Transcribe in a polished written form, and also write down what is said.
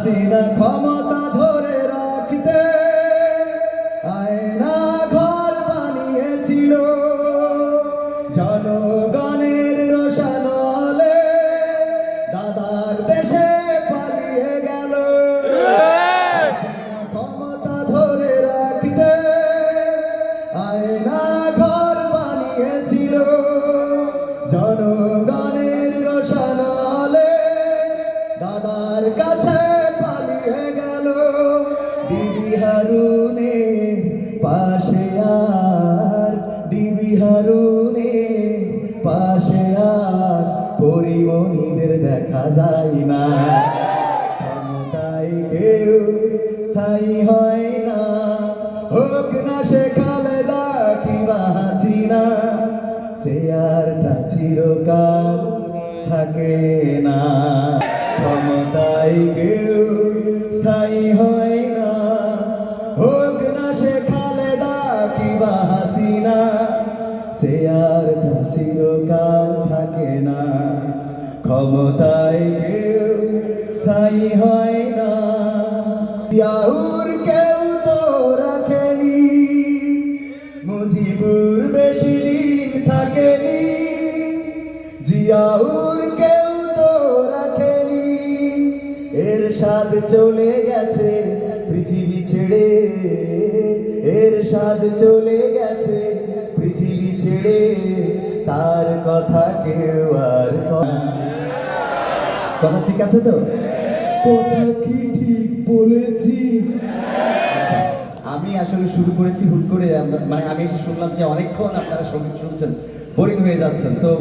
হাসিনা ক্ষমতা ধরে রাখতে আয়না ঘর বানিয়েছিল, জনগণের রোশানো আলোয় দাদার দেশে পালিয়ে গেল। হাসিনা ক্ষমতা ধরে রাখতে আয়না ঘর বানিয়েছিল, জনগণের রোশানো আলোয় দাদার কাছে পালিয়ে গেল। ডিবি হারুনে পাশে আর, ডিবি হারুনে পাশে আর পরিমণিদের দেখা যায় না। ক্ষমতায় কেউ স্থায়ী হয় না, হোক না সে খালেদা কিংবা হাসিনা, চেয়ারটা চিরকাল থাকে না। ক্ষমতায় কেউ স্থায়ী হয় না, হোক না সে খালেদা কিংবা হাসিনা, চেয়ারটা চিরকাল থাকে না। ক্ষমতায় কেউ স্থায়ী হয় না। জিয়াউর কেউ তো রাখেনি, মুজিবুর বেশি দিন থাকেনি। জিয়াউর কেউ তো রাখেনি, এরশাদ চলে গেছে পৃথিবী ছেড়ে, এরশাদ চলে গেছে পৃথিবী ছেড়ে, তার কথা কেউ আর কথা ঠিক আছে তো? কথা কি ঠিক বলেছি? আচ্ছা, আমি আসলে শুরু করেছি হুট করে, মানে আমি এসে শুনলাম যে অনেকক্ষণ আপনারা সঙ্গীত শুনছেন, বোরিং হয়ে যাচ্ছেন তো